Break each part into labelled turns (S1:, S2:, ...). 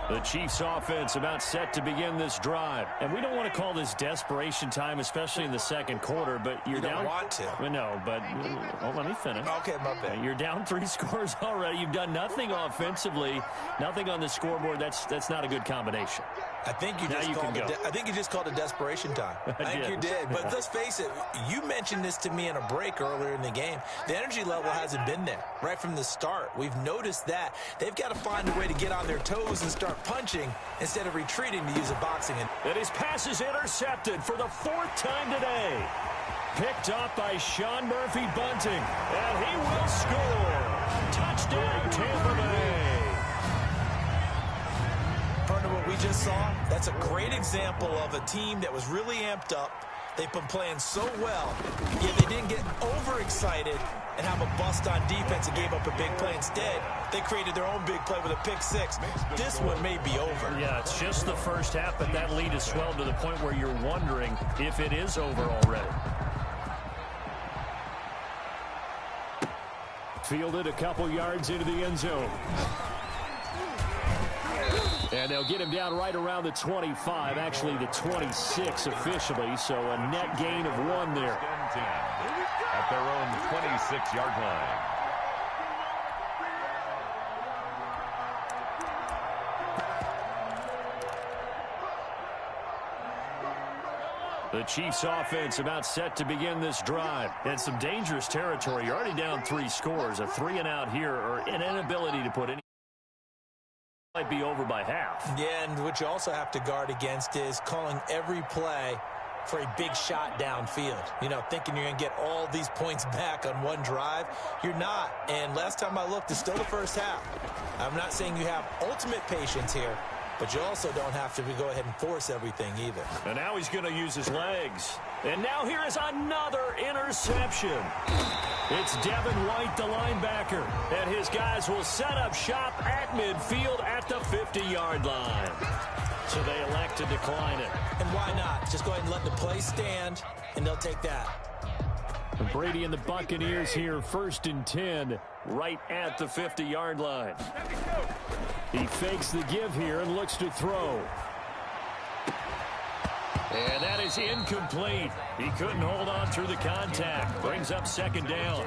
S1: The Chiefs offense about set to begin this drive. And we don't want to call this desperation time, especially in the second quarter, but you're down.
S2: You don't want to.
S1: Well, no, but let me finish.
S2: Okay, my bad.
S1: You're down 3 scores already. You've done nothing offensively, nothing on the scoreboard. That's not a good combination.
S2: I think you just called it desperation time. I think you did. But let's face it, you mentioned this to me in a break earlier in the game. The energy level hasn't been there right from the start. We've noticed that. They've got to find a way to get on their toes and start punching instead of retreating to use a boxing.
S1: And his pass is intercepted for the 4th time today. Picked up by Sean Murphy Bunting. And he will score. Touchdown, Tampa Bay.
S2: Partner, what we just saw, that's a great example of a team that was really amped up. They've been playing so well, yet they didn't get overexcited and have a bust on defense and gave up a big play. Instead, they created their own big play with a pick six. This one may be over.
S1: Yeah, it's just the first half, but that lead has swelled to the point where you're wondering if it is over already. Fielded a couple yards into the end zone. And they'll get him down right around the 25, actually the 26 officially, so a net gain of 1 there.
S3: At their own 26-yard line.
S1: The Chiefs offense about set to begin this drive. And some dangerous territory. You're already down 3 scores, a 3-and-out here, or an inability to put any. Might be over by half.
S2: Yeah, and what you also have to guard against is calling every play for a big shot downfield. You know, thinking you're going to get all these points back on one drive. You're not. And last time I looked, it's still the first half. I'm not saying you have ultimate patience here, but you also don't have to go ahead and force everything either.
S1: And now he's going to use his legs. And now here is another interception. It's Devin White, the linebacker. And his guys will set up shop at midfield at the 50-yard line. So they elect to decline it.
S2: And why not? Just go ahead and let the play stand, and they'll take that.
S1: And Brady and the Buccaneers here, 1st and 10, right at the 50-yard line. He fakes the give here and looks to throw. And that is incomplete. He couldn't hold on through the contact. Brings up 2nd down.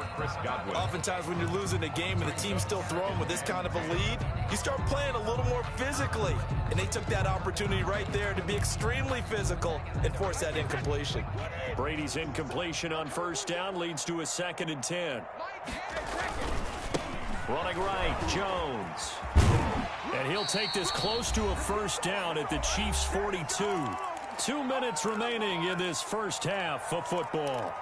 S2: Oftentimes when you're losing a game and the team's still throwing with this kind of a lead, you start playing a little more physically. And they took that opportunity right there to be extremely physical and force that incompletion.
S1: Brady's incompletion on 1st down leads to a 2nd and 10. Running right, Jones. And he'll take this close to a 1st down at the Chiefs' 42. 2 minutes remaining in this first half of football.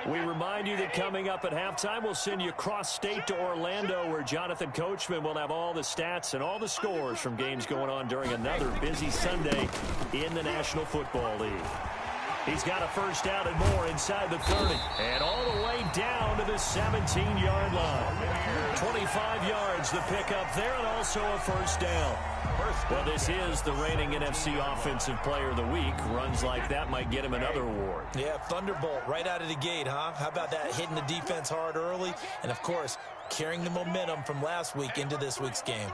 S1: We remind you that coming up at halftime, we'll send you cross-state to Orlando, where Jonathan Coachman will have all the stats and all the scores from games going on during another busy Sunday in the National Football League. He's got a 1st down and more inside the 30. And all the way down to the 17-yard line. 25 yards the pickup there, and also a 1st down. Well, this is the reigning NFC Offensive Player of the Week. Runs like that might get him another award.
S2: Yeah, Thunderbolt right out of the gate, huh? How about that, hitting the defense hard early? And, of course, carrying the momentum from last week into this week's game.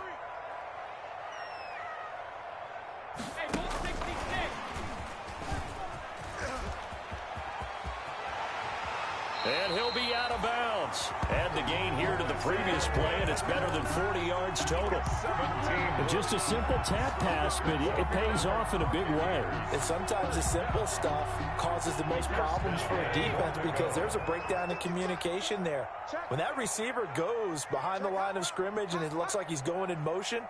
S1: And he'll be out of bounds. Add the gain here to the previous play, and it's better than 40 yards total. Just a simple tap pass, but it pays off in a big way.
S2: And sometimes the simple stuff causes the most problems for a defense because there's a breakdown in communication there. When that receiver goes behind the line of scrimmage and it looks like he's going in motion,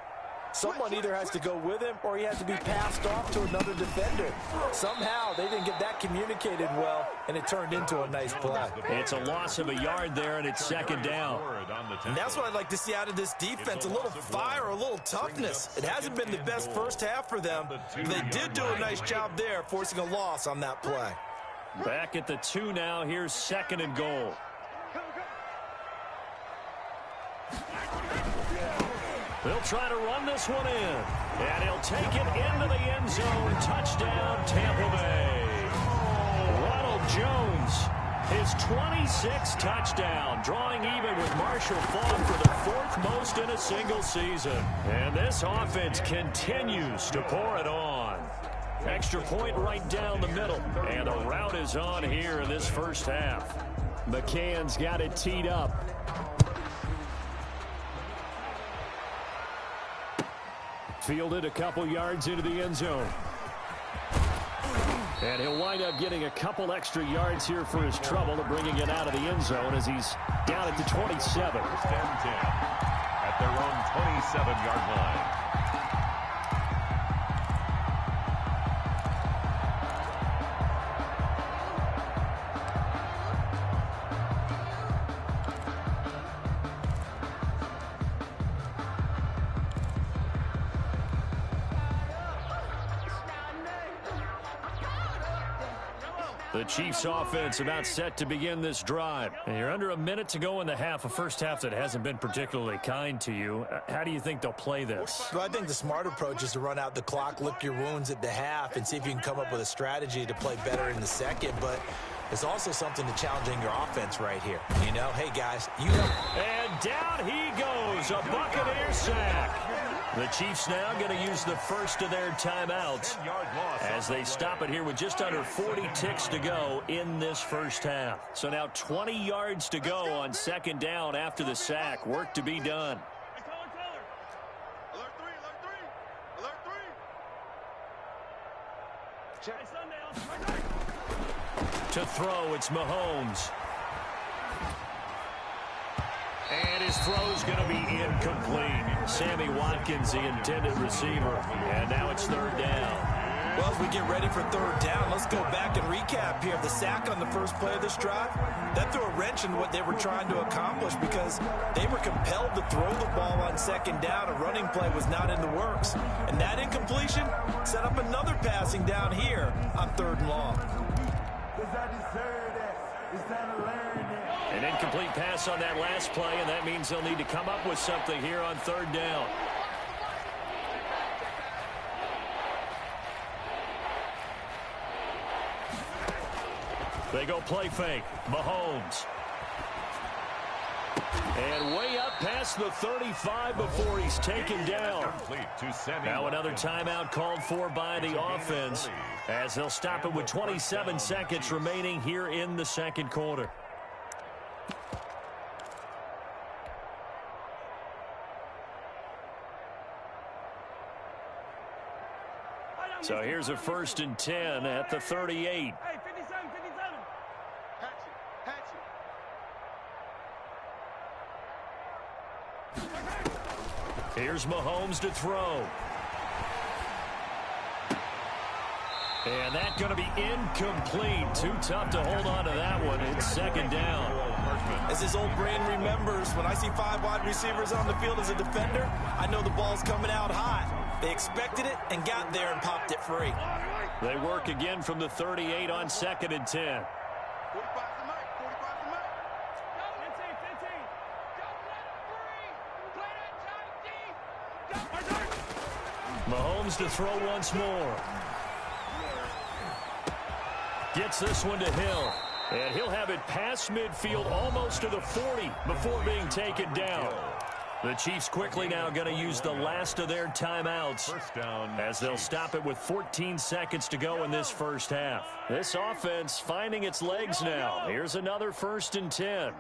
S2: someone either has to go with him or he has to be passed off to another defender. Somehow they didn't get that communicated well, and it turned into a nice play.
S1: It's a loss of a yard there, and it's 2nd down.
S2: And that's what I'd like to see out of this defense, a little fire, a little toughness. It hasn't been the best first half for them, but they did do a nice job there, forcing a loss on that play.
S1: Back at the 2 now. Here's 2nd and goal. They'll try to run this one in. And he'll take it into the end zone. Touchdown, Tampa Bay. Ronald Jones His 26th touchdown, drawing even with Marshall Faulk for the 4th most in a single season. And this offense continues to pour it on. Extra point right down the middle. And the route is on here in this first half. McCann's got it teed up. Fielded a couple yards into the end zone. And he'll wind up getting a couple extra yards here for his trouble of bringing it out of the end zone as he's down at the 27.
S3: First and 10 at their own 27-yard line.
S1: The Chiefs offense about set to begin this drive. And you're under a minute to go in the half, a first half that hasn't been particularly kind to you. How do you think they'll play this?
S2: Well, I think the smart approach is to run out the clock, lick your wounds at the half, and see if you can come up with a strategy to play better in the second. But there's also something to challenging your offense right here. You know, hey, guys, you know.
S1: And down he goes, a Buccaneer sack. The Chiefs now going to use the first of their timeouts as they stop it here with just under 40 ticks to go in this first half. So now 20 yards to go on second down after the sack. Work to be done.
S4: Alert three.
S1: To throw, it's Mahomes. And his throw's going to be incomplete. Sammy Watkins, the intended receiver. And now it's third down.
S2: Well, as we get ready for third down, let's go back and recap here. The sack on the first play of this drive, that threw a wrench in what they were trying to accomplish because they were compelled to throw the ball on second down. A running play was not in the works. And that incompletion set up another passing down here on third and long.
S1: An incomplete pass on that last play, and that means they'll need to come up with something here on third down. They go play fake. Mahomes. And way up past the 35 before he's taken down. Now another timeout called for by the offense as they'll stop it with 27 seconds remaining here in the second quarter. So here's a 1st and 10 at the 38.
S4: Hey, 57.
S1: Here's Mahomes to throw. And that's going to be incomplete. Too tough to hold on to that one. It's second down.
S2: As his old brain remembers, when I see 5 wide receivers on the field as a defender, I know the ball's coming out hot. They expected it and got there and popped it free.
S1: They work again from the 38 on 2nd and 10. Mahomes to throw once more. Gets this one to Hill. And he'll have it past midfield almost to the 40 before being taken down. The Chiefs quickly now going to use the last of their timeouts as they'll stop it with 14 seconds to go in this first half. This offense finding its legs now. Here's another 1st and 10.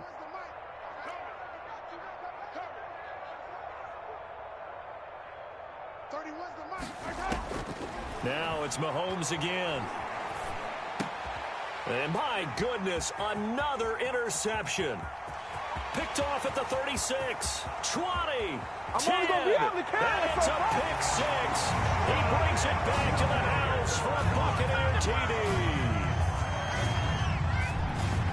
S1: Now it's Mahomes again. And my goodness, another interception. Picked off at the 36, 20, 10, and it's a pick 6. He brings it back to the house for a Buccaneer TD.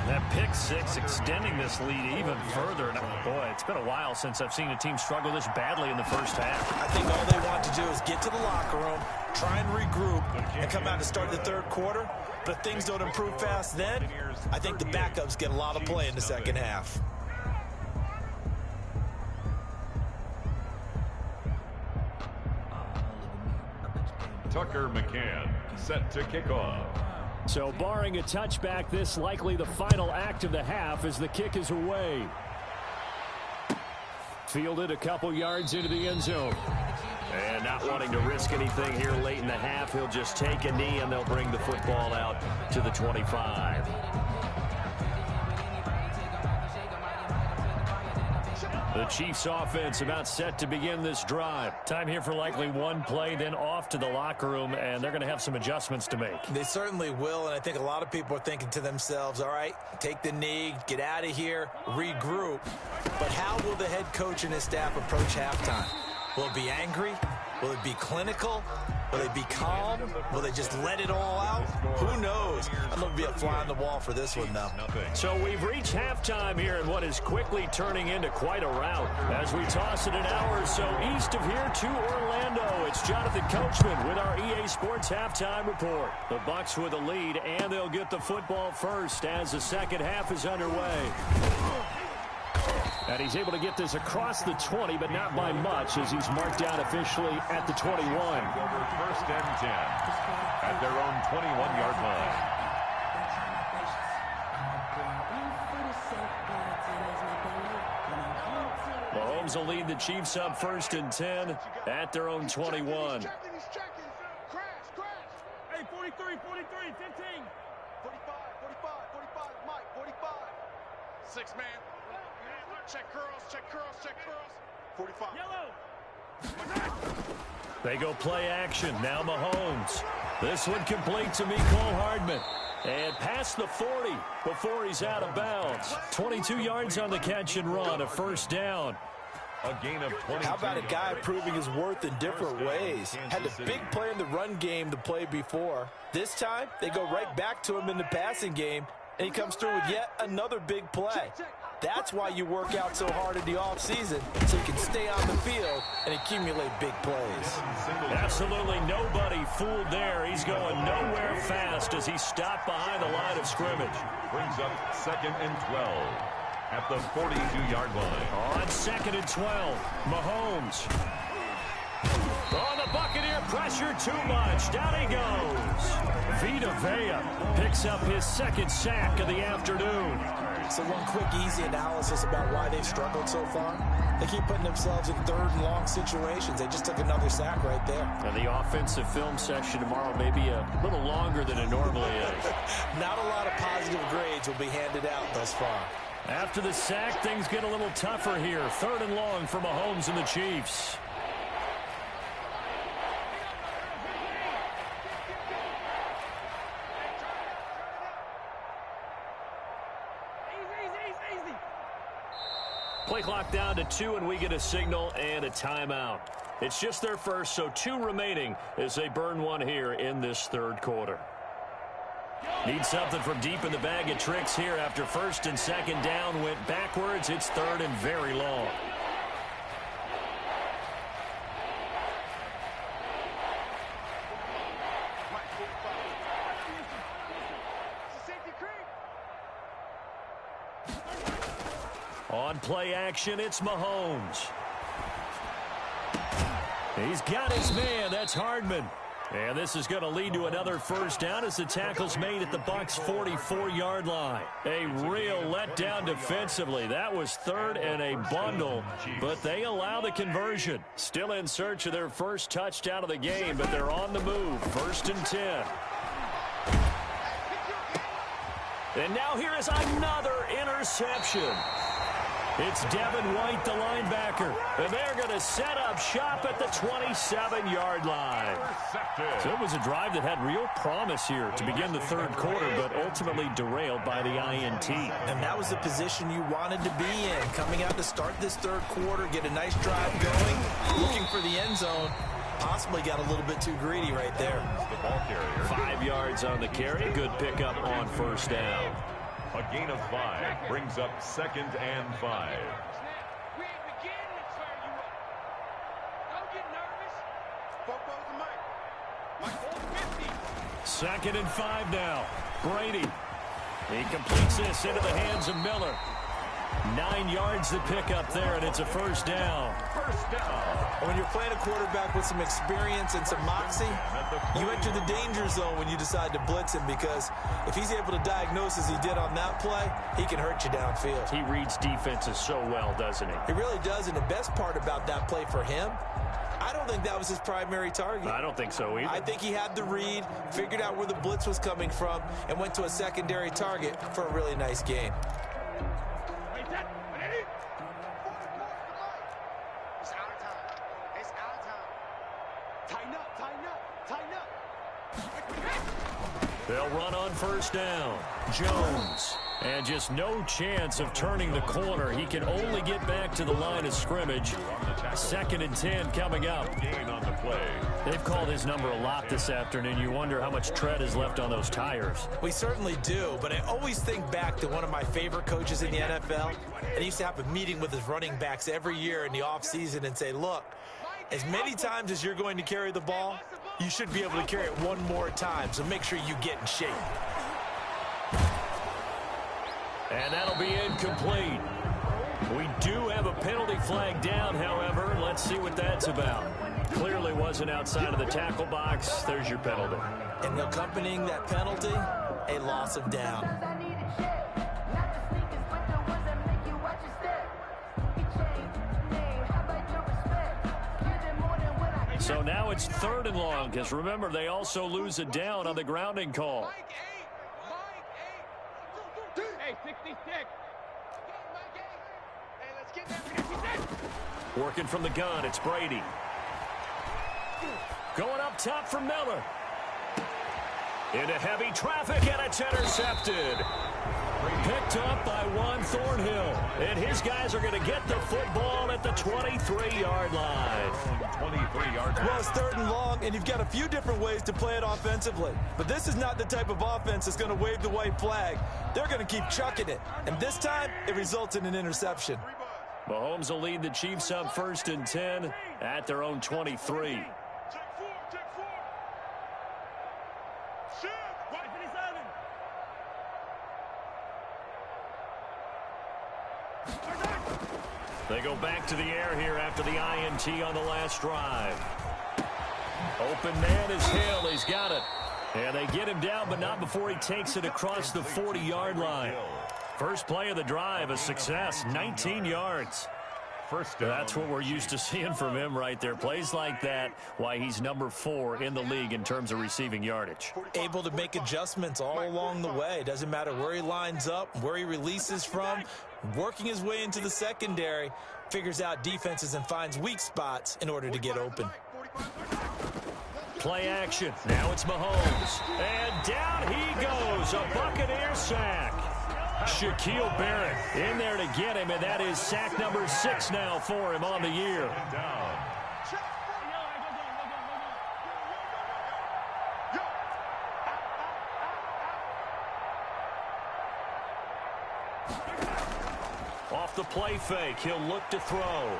S1: That pick 6 extending this lead even further. And boy, it's been a while since I've seen a team struggle this badly in the first half.
S2: I think all they want to do is get to the locker room, try and regroup, and come out to start the third quarter. But if things don't improve fast then, I think the backups get a lot of play in the second half.
S3: Tucker McCann set to kick off.
S1: So barring a touchback, this likely the final act of the half as the kick is away. Fielded a couple yards into the end zone. And not wanting to risk anything here late in the half, he'll just take a knee and they'll bring the football out to the 25. The Chiefs offense about set to begin this drive. Time here for likely one play, then off to the locker room, and they're going to have some adjustments to make.
S2: They certainly will, and I think a lot of people are thinking to themselves, all right, take the knee, get out of here, regroup. But how will the head coach and his staff approach halftime? Will it be angry? Will it be clinical? Will they be calm? Will they just let it all out? Who knows? I'm going to be a fly on the wall for this one, though.
S1: So we've reached halftime here in what is quickly turning into quite a rout. As we toss it an hour or so east of here to Orlando, it's Jonathan Coachman with our EA Sports Halftime Report. The Bucs with a lead, and they'll get the football first as the second half is underway. And he's able to get this across the 20, but not by much as he's marked down officially at the 21.
S3: First and 10 at their own 21-yard line.
S1: Mahomes will lead the Chiefs up first and 10 at their own 21.
S4: Hey, 43, 43, 15. 45, Mike, 45. 6 man. Check curls. 45. Yellow.
S1: They go play action. Now Mahomes. This one complete to Mecole Hardman. And past the 40 before he's out of bounds. 22 yards on the catch and run. A first down.
S3: A gain of 20.
S2: How about a guy proving his worth in different ways? Had a big play in the run game the play before. This time, they go right back to him in the passing game, and he comes through with yet another big play. That's why you work out so hard in the offseason, so you can stay on the field and accumulate big plays.
S1: Absolutely nobody fooled there. He's going nowhere fast as he stopped behind the line of scrimmage.
S3: Brings up 2nd and 12 at the 42-yard line.
S1: On 2nd and 12, Mahomes. Oh, the Buccaneer pressure too much. Down he goes. Vita Vea picks up his second sack of the afternoon.
S2: So one quick, easy analysis about why they've struggled so far. They keep putting themselves in third and long situations. They just took another sack right there.
S1: And the offensive film session tomorrow may be a little longer than it normally is.
S2: Not a lot of positive grades will be handed out thus far.
S1: After the sack, things get a little tougher here. 3rd and long for Mahomes and the Chiefs. Play clock down to 2, and we get a signal and a timeout. It's just their first, so 2 remaining as they burn one here in this 3rd quarter. Need something from deep in the bag of tricks here after 1st and 2nd down went backwards. It's 3rd and very long. On play action, it's Mahomes. He's got his man. That's Hardman. And this is going to lead to another first down as the tackle's made at the Bucs' 44-yard line. A real letdown defensively. That was 3rd and a bundle, but they allow the conversion. Still in search of their first touchdown of the game, but they're on the move. 1st and 10. And now here is another interception. It's Devin White, the linebacker, and they're going to set up shop at the 27-yard line. So it was a drive that had real promise here to begin the 3rd quarter, but ultimately derailed by the INT.
S2: And that was the position you wanted to be in, coming out to start this 3rd quarter, get a nice drive going, looking for the end zone. Possibly got a little bit too greedy right there.
S1: 5 yards on the carry. Good pickup on 1st down.
S3: A gain of 5 brings up 2nd and 5.
S1: 2nd and 5 now. Brady. He completes this into the hands of Miller. 9 yards to pick up there, and it's a first down.
S3: First down.
S2: When you're playing a quarterback with some experience and some moxie, you enter the danger zone when you decide to blitz him, because if he's able to diagnose as he did on that play, he can hurt you downfield.
S1: He reads defenses so well, doesn't he?
S2: He really does, and the best part about that play for him, I don't think that was his primary target.
S1: I don't think so either.
S2: I think he had the read, figured out where the blitz was coming from, and went to a secondary target for a really nice gain.
S1: They'll run on first down. Jones. And just no chance of turning the corner. He can only get back to the line of scrimmage. 2nd and 10 coming up.
S3: Gain on the play.
S1: They've called his number a lot this afternoon. You wonder how much tread is left on those tires.
S2: We certainly do, but I always think back to one of my favorite coaches in the NFL. And he used to have a meeting with his running backs every year in the offseason and say, look, as many times as you're going to carry the ball, you should be able to carry it one more time, so make sure you get in shape.
S1: And that'll be incomplete. We do have a penalty flag down, however. Let's see what that's about. Clearly wasn't outside of the tackle box. There's your penalty.
S2: And accompanying that penalty, a loss of down.
S1: So now it's 3rd and long, because remember, they also lose a down on the grounding call.
S4: Hey, 66. Hey, let's get that.
S1: Working from the gun, it's Brady. Going up top for Miller. Into heavy traffic, and it's intercepted. Picked up by Juan Thornhill. And his guys are going to get the football at the 23-yard line.
S3: 23 yards.
S2: Well, it's 3rd and long, and you've got a few different ways to play it offensively. But this is not the type of offense that's going to wave the white flag. They're going to keep chucking it. And this time, it results in an interception.
S1: Mahomes will lead the Chiefs up 1st and 10 at their own 23. They go back to the air here after the INT on the last drive. Open man is Hill. He's got it. And they get him down, but not before he takes it across the 40-yard line. First play of the drive, a success, 19 yards.
S3: First down.
S1: That's what we're used to seeing from him right there. Plays like that, why he's number 4 in the league in terms of receiving yardage.
S2: Able to make adjustments all along the way. Doesn't matter where he lines up, where he releases from. Working his way into the secondary, figures out defenses and finds weak spots in order to get open.
S1: Play action. Now it's Mahomes. And down he goes. A Buccaneer sack. Shaquille Barrett in there to get him, and that is sack number 6 now for him on the year.
S3: Down.
S1: Off the play fake, he'll look to throw.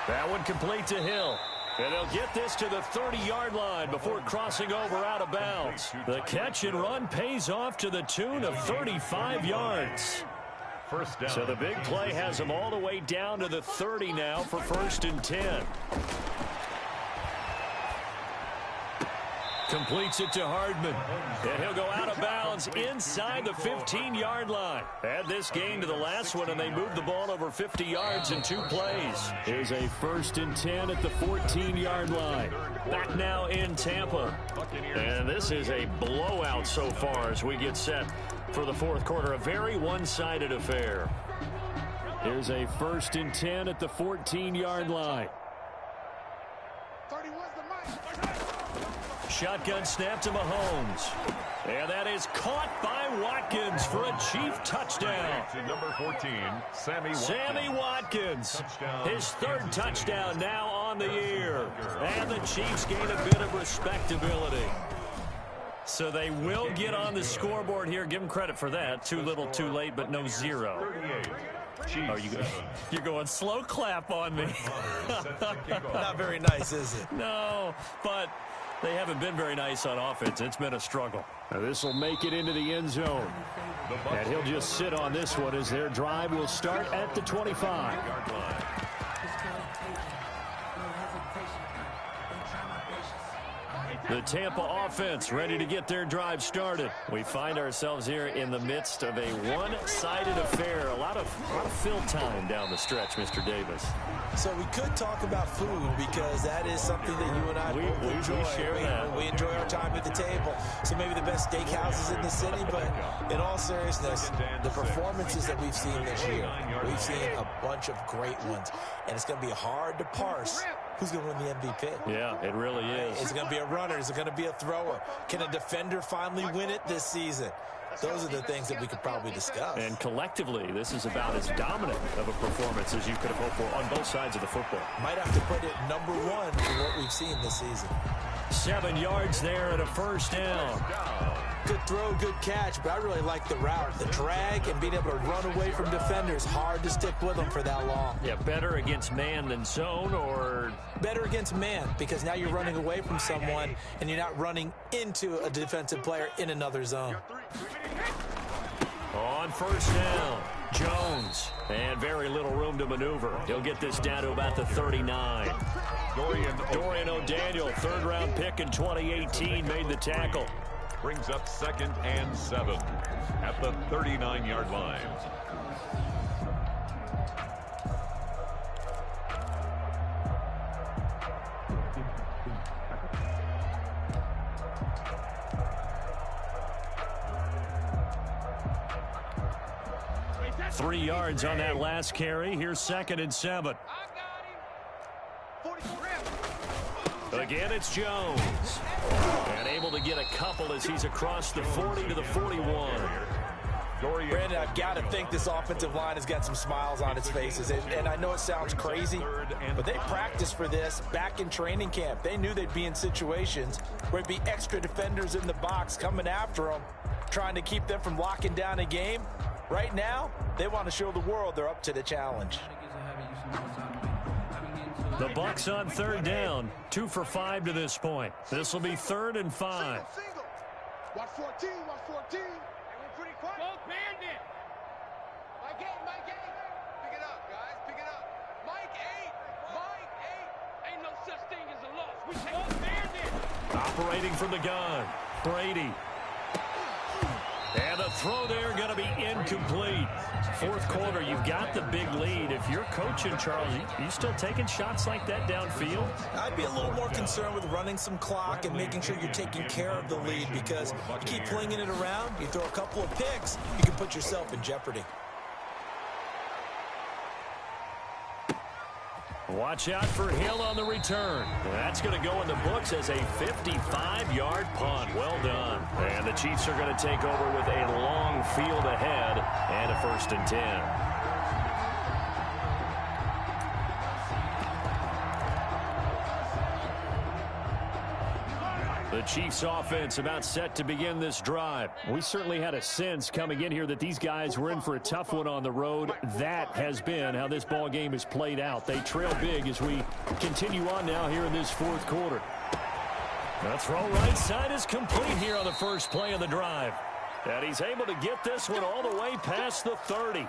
S1: That one complete to Hill. And they'll get this to the 30-yard line before crossing over out of bounds. The catch and run pays off to the tune of 35 yards.
S3: First down.
S1: So the big play has them all the way down to the 30 now for 1st and 10. Completes it to Hardman. And he'll go out of bounds inside the 15-yard line. Add this gain to the last one, and they move the ball over 50 yards in 2 plays. Here's a 1st and 10 at the 14-yard line. Back now in Tampa. And this is a blowout so far as we get set for the 4th quarter. A very one-sided affair. Here's a 1st and 10 at the 14-yard line. Shotgun snap to Mahomes. And that is caught by Watkins for a Chief touchdown.
S3: To number 14,
S1: Sammy Watkins.
S3: Touchdown.
S1: His 3rd touchdown now on the year. And the Chiefs gain a bit of respectability. So they will get on the scoreboard here. Give them credit for that. Too little, too late, but no 0.
S3: 38.
S1: Oh, you're going slow clap on me.
S2: Not very nice, is it?
S1: No, but they haven't been very nice on offense. It's been a struggle. This will make it into the end zone. And he'll just sit on this one as their drive will start at the 25-yard line. The Tampa offense ready to get their drive started. We find ourselves here in the midst of a one-sided affair. A lot of fill time down the stretch, Mr. Davis.
S2: So we could talk about food because that is something that you and I enjoy.
S1: We share that.
S2: We enjoy our time at the table. So maybe the best steakhouses in the city, but in all seriousness, the performances that we've seen this year, we've seen a bunch of great ones. And it's going to be hard to parse who's going to win the MVP.
S1: Yeah, it really is.
S2: Is it going to be a runner? Is it going to be a thrower? Can a defender finally win it this season? Those are the things that we could probably discuss.
S1: And collectively, this is about as dominant of a performance as you could have hoped for on both sides of the football.
S2: Might have to put it number one for what we've seen this season.
S1: 7 yards there and a first down.
S2: Good throw, good catch, but I really like the route. The drag and being able to run away from defenders. Hard to stick with them for that long.
S1: Yeah, better against man than zone, or?
S2: Better against man, because now you're running away from someone and you're not running into a defensive player in another zone.
S1: On first down, Jones. And very little room to maneuver. He'll get this down to about the 39. Dorian O'Daniel, third-round pick in 2018, made the tackle.
S3: Brings up 2nd and 7 at the 39-yard line.
S1: Three yards on that last carry. Here's 2nd and 7. Again, it's Jones. And able to get a couple as he's across the 40 to the 41.
S2: Brandon, I've got to think this offensive line has got some smiles on its faces. And I know it sounds crazy, but they practiced for this back in training camp. They knew they'd be in situations where it'd be extra defenders in the box coming after them, trying to keep them from locking down a game. Right now, they want to show the world they're up to the challenge.
S1: The Bucs on third down, 2 for 5 to this point. This will be 3rd and 5.
S4: Watch 14, watch 14. And we're pretty quiet. Go Bandit. Mike 8, Mike 8. Pick it up, guys, pick it up. Mike 8, Ain't no such thing as a loss. We take Bandit.
S1: Operating from the gun, Brady. And the throw there going to be incomplete. Fourth quarter, you've got the big lead. If you're coaching, Charles, you still taking shots like that downfield?
S2: I'd be a little more concerned with running some clock and making sure you're taking care of the lead, because you keep flinging it around, you throw a couple of picks, you can put yourself in jeopardy.
S1: Watch out for Hill on the return. That's going to go in the books as a 55-yard punt. Well done. And the Chiefs are going to take over with a long field ahead and a 1st and 10. The Chiefs offense about set to begin this drive. We certainly had a sense coming in here that these guys were in for a tough one on the road. That has been how this ball game has played out. They trail big as we continue on now here in this fourth quarter. The throw right side is complete here on the first play of the drive. And he's able to get this one all the way past the 30.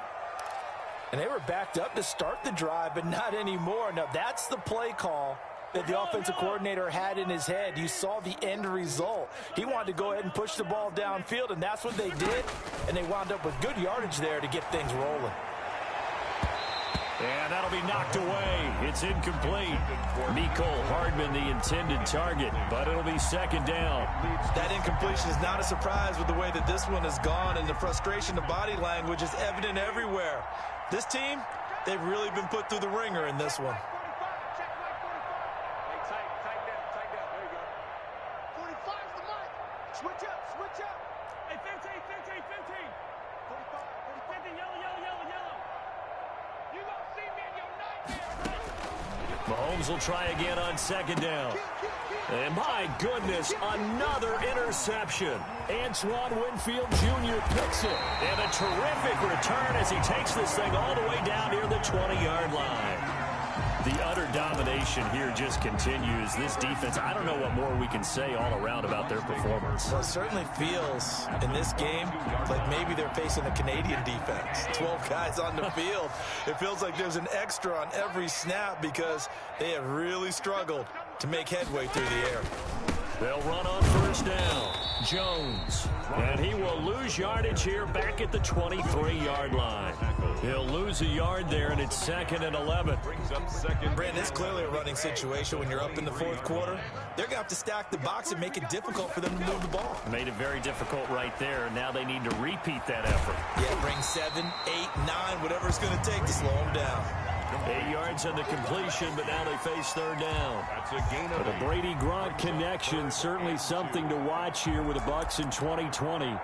S2: And they were backed up to start the drive, but not anymore. Now, that's the play call that the offensive coordinator had in his head. You saw the end result. He wanted to go ahead and push the ball downfield, and that's what they did. And they wound up with good yardage there to get things rolling.
S1: And that'll be knocked away. It's incomplete. Mecole Hardman, the intended target, but it'll be 2nd down.
S2: That incompletion is not a surprise with the way that this one has gone, and the frustration of body language is evident everywhere. This team, they've really been put through the ringer in this one.
S4: Switch up. Hey, 15. 45, 50, yellow. You gonna see me in your nightmare.
S1: Mahomes will try again on 2nd down. And my goodness, another interception. Antoine Winfield Jr. picks it. And a terrific return as he takes this thing all the way down near the 20-yard line. The utter domination here just continues. This defense, I don't know what more we can say all around about their performance.
S2: Well, it certainly feels in this game like maybe they're facing a Canadian defense. 12 guys on the field. It feels like there's an extra on every snap because they have really struggled to make headway through the air.
S1: They'll run on first down. Jones. And he will lose yardage here back at the 23-yard line. He'll lose a yard there, and it's 2nd and 11.
S2: Brandon, it's clearly a running situation when you're up in the fourth quarter. They're going to have to stack the box and make it difficult for them to move the ball.
S1: Made it very difficult right there. Now they need to repeat that effort.
S2: Yeah, bring 7, 8, 9, whatever it's going to take to slow them down.
S1: 8 yards on the completion, but now they face third down.
S3: That's a gain of
S1: The Brady-Gronk connection, certainly something to watch here with the Bucs in 2020.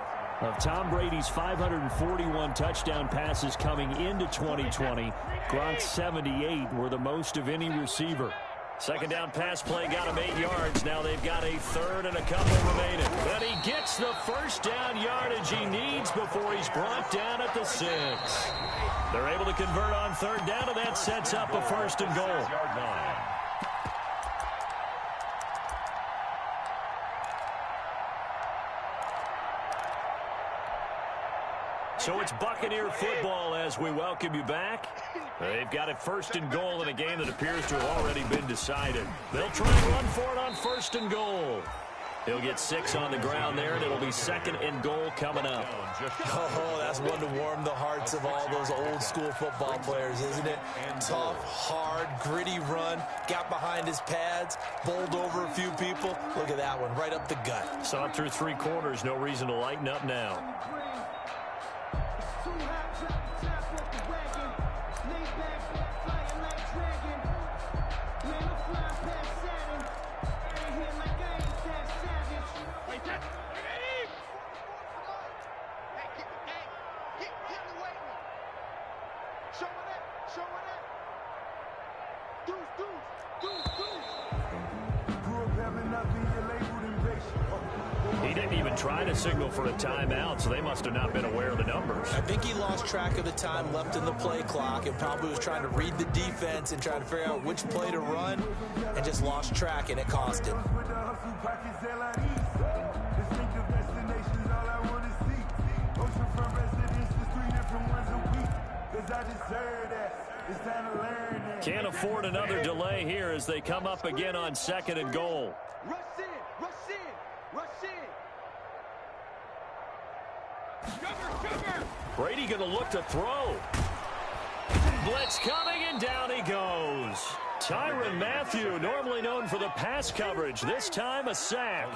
S1: Of Tom Brady's 541 touchdown passes coming into 2020, Gronk's 78 were the most of any receiver. Second down pass play got him 8 yards. Now they've got a third and a couple remaining. But he gets the first down yardage he needs before he's brought down at the 6. They're able to convert on third down, and that sets up a 1st and goal. So it's Buccaneer football as we welcome you back. They've got it 1st and goal in a game that appears to have already been decided. They'll try and run for it on 1st and goal. He'll get 6 on the ground there, and it'll be 2nd and goal coming up.
S2: Oh, that's one to warm the hearts of all those old-school football players, isn't it? Tough, hard, gritty run, got behind his pads, bowled over a few people. Look at that one, right up the gut.
S1: Saw it through 3 quarters, no reason to lighten up now. He didn't even try to signal for a timeout, so they must have not been aware of the numbers.
S2: I think he lost track of the time left in the play clock and probably was trying to read the defense and trying to figure out which play to run and just lost track, and it cost him.
S1: Can't afford another delay here as they come up again on 2nd and goal.
S4: Rush in, rush in, rush in. Cover.
S1: Brady going to look to throw. Blitz coming, and down he goes. Tyrann Mathieu, normally known for the pass coverage, this time a sack.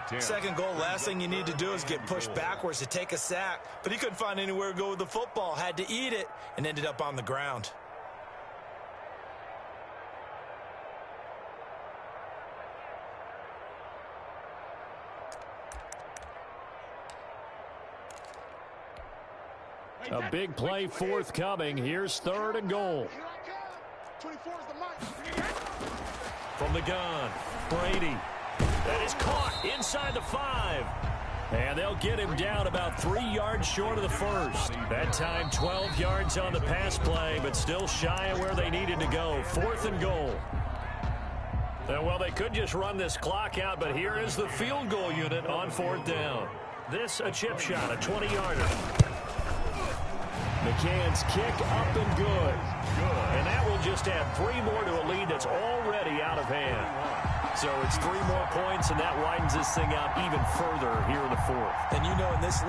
S2: 2nd goal, last thing you need to do is get pushed backwards to take a sack. But he couldn't find anywhere to go with the football, had to eat it, and ended up on the ground.
S1: A big play forthcoming. Here's 3rd and goal.
S4: 24 is the mic.
S1: From the gun, Brady. That is caught inside the 5. And they'll get him down about 3 yards short of the 1st. That time 12 yards on the pass play, but still shy of where they needed to go. 4th and goal. Well, they could just run this clock out, but here is the field goal unit on 4th down. This a chip shot, a 20-yarder. McCann's kick up and good. And that will just add 3 more to a lead that's already out of hand. So it's 3 more points, and that widens this thing out even further here in the 4th.
S2: And you know in this